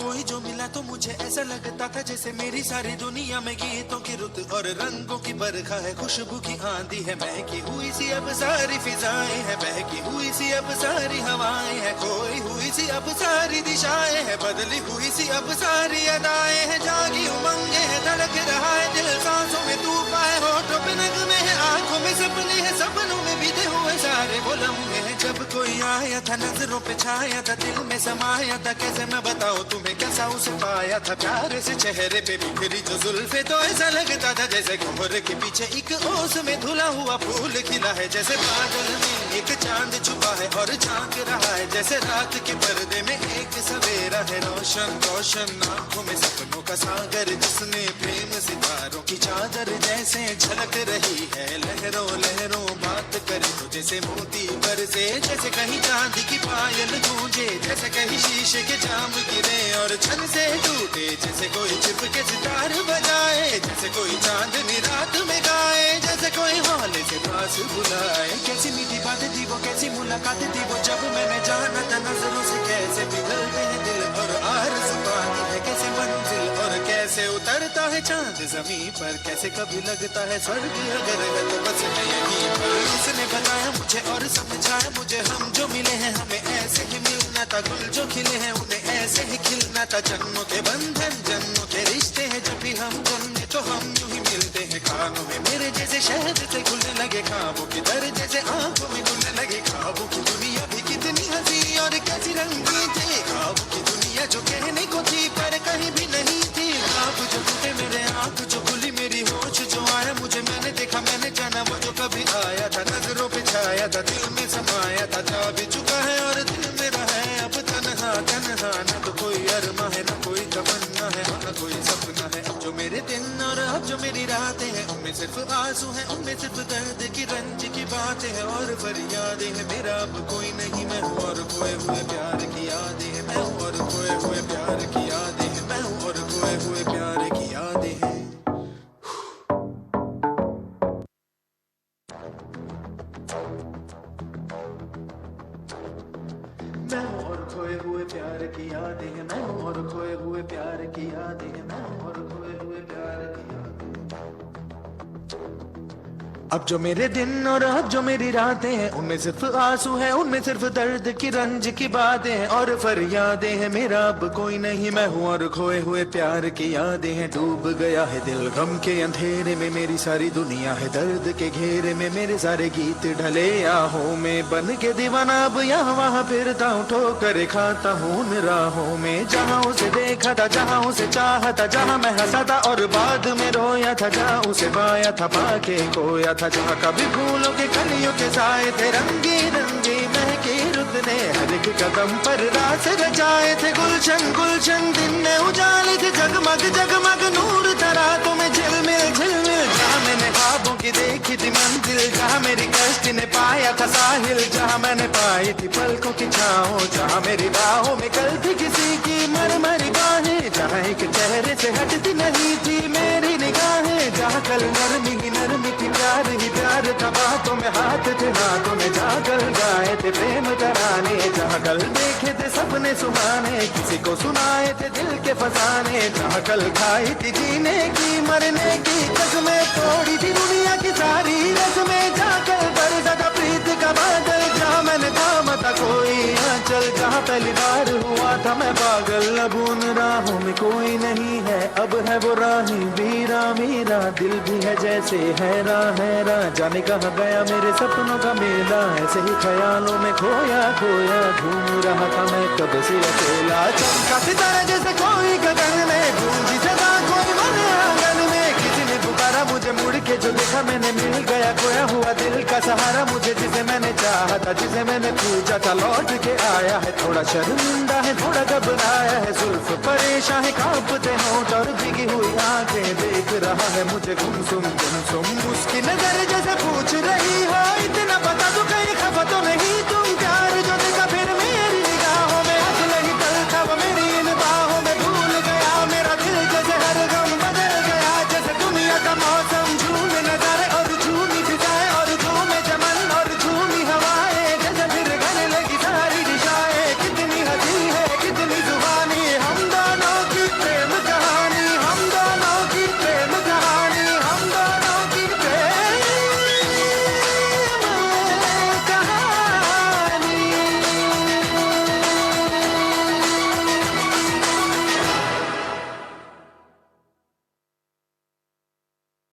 कोई जो मिला तो मुझे ऐसा लगता था जैसे मेरी सारी दुनिया में गीतों की रुत और रंगों की बरखा है, खुशबू की आंधी है, महकी हुई सी अब सारी फिजाएं है, बहकी हुई सी अब सारी हवाएं है, खोई हुई सी अब सारी दिशाएं है, बदली हुई सी अब सारी अदाएं है, जागी उमंगे है, धड़क रहा है दिल, सांसों में तूफा है, होठों पे नगमे है, आंखों में सपने हैं, सपनों में बीते हुए सारे वो लम्हे हैं। जब कोई आया था नजरों पे छाया था, दिल में समाया था, कैसे मैं बताऊं तुम्हें कैसा उसे पाया था, प्यार से चेहरे पे बिखरी जो जुल्फे, तो ऐसा लगता था जैसे कोहरे के पीछे एक ओस में धुला हुआ फूल खिला है, जैसे बादल में एक चांद छुपा है और झांक रहा है, जैसे रात के पर्दे में एक सवेरा है, रोशन रोशन आंखों में सपनों का सागर, जिसने प्रेम सितारों की चादर जैसे झलक रही है, लहरों लहरों बात करे तो जैसे मोती बरसे, जैसे कहीं चांदी की पायल गूंजे, जैसे कहीं शीशे के जाम गिरे और छन से टूटे, जैसे कोई छिप के सितार बजाए, जैसे कोई चांदनी रात में गाए, जैसे कोई हौले से पास बुलाए। कैसी मीठी बातें थी वो, कैसी मुलाकातें थी वो, जब मैंने जाना था नजरों से कैसे पिघलते हैं दिल और आरज़ू पाती है कैसे मंजिल, और कैसे उतरता है चांद जमीन पर, कैसे कभी लगता है स्वर्ग अगर है तो बस मैं यहीं पर। उसने बताया मुझे और समझाया मुझे, हम जो मिले हैं हमें ऐसे ही मिलना था, गुल जो खिले हैं उन्हें ऐसे ही खिलना था, जन्मों के बंधन जन्मों के रिश्ते हैं, जब भी हम जन्मे तो हम यूं ही मिलते हैं, कानों में मेरे जैसे शहद से खुलने लगे ख्वाबों के दर, जैसे आंखों में खुलने लगे ख्वाबों की दुनिया भी कितनी हंसी और कैसी रंगीन थी, ख्वाबों की दुनिया जो कहने को थी पर कहीं भी नहीं थी, ख्वाब जो टूटे मेरे आंख जो खुली मेरी होश जो आया मुझे, मैंने देखा मैंने जाना वो जो कभी आया था, नजरों पे छाया था, दिल में समाया था, जा भी चुका है और दिल मेरा है अब तन्हा तन्हा, न तो कोई अरमा है न कोई तमन्ना है, न कोई सपना है। अब जो मेरे दिन और अब जो मेरी रातें हैं उनमें सिर्फ आंसू हैं, उनमें सिर्फ दर्द की रंज की बातें हैं और फरियादें हैं, मेरा अब कोई नहीं, मैं हूँ और खोए हुए प्यार की यादें हैं, मैं हूँ और खोए हुए प्यार की यादें हैं, मैं हूँ और खोए हुए प्यार की यादें हैं। मैं हूँ और खोए हुए प्यार की यादें हैं, मैं हूँ और खोए हुए प्यार की यादें हैं, मैं हूँ और खोए हुए प्यार की यादें। अब जो मेरे दिन और अब जो मेरी रातें हैं उनमें सिर्फ आंसू है, उनमें सिर्फ दर्द की रंज की बातें हैं और फरियादें हैं, मेरा अब कोई नहीं, मैं हूँ और खोए हुए प्यार की यादें हैं। डूब गया है दिल गम के अंधेरे में, मेरी सारी दुनिया है दर्द के घेरे में, मेरे सारे गीत ढले आहों में, बन के दीवाना अब यहाँ वहाँ फिरता हूँ, ठोकर खाता हूँ उन राहों में, जहाँ उसे देखा था जहाँ उसे चाहा था, जहाँ मैं हंसा था और बाद में रोया था, जहाँ उसे पाया था पाके खोया था, जहाँ कभी फूलों के कलियों के साए थे, रंगी रंगी महकी रुत ने हर एक कदम पर रास रचाए थे, गुलशन गुलशन दिन में उजाले थे, जगमग जगमग नूर था रातों में, झिलमिल झिलमिल, जहाँ मैंने ख्वाबों की देखी थी मंजिल, जहाँ मेरी कश्ती ने पाया था साहिल, जहाँ मैंने पाई थी पलकों की छाओ, जहाँ मेरी बाहों में कल थी किसी की मरमरी बाहें, जहाँ एक चेहरे से हटती नहीं थी मेरी निगाहें, जहाँ कल नरमी ही नरमी थी, प्यार ही प्यार था, बातों में हाथ थे हाथों में, जहाँ कल गाए थे प्रेम तराने, जहाँ कल देखे थे सपने सुहाने, किसी को सुनाए थे दिल के फसाने, जहाँ कल खाई थी जीने की मरने की कसमें, तोड़ी थी दुनिया की सारी रस्में, जहाँ कल बरसा था प्रीत का बादल, जहाँ मैंने थामा था कोई आंचल, जहाँ पहली बार हुआ था मैं पागल, अब उन राहों में कोई नहीं है, अब है वो राही वीरा मेरा, दिल भी है जैसे हैरान हैरान, जाने कहाँ गया मेरे सपनों का मेला, ऐसे ही ख्यालों में खोया खोया घूम रहा था मैं कब से अकेला, चमका सितारा जैसे कोई गगन में, गूंजी सदा कोई मन आंगन में, किसी ने पुकारा मुझे तुझे मुड़ के जो देखा मैंने, मिल गया खोया हुआ दिल का सहारा मुझे, जिसे मैंने चाहा था, जिसे मैंने पूछा था, लौट के आया है। थोड़ा शर्मिंदा है, थोड़ा घबराया है, जुल्फ परेशान है, कांपते होंठ और भीगी हुई आंखें, देख रहा है मुझे गुमसुम गुमसुम। उसकी नजर जैसे पूछ रही हो, इतना बता दूं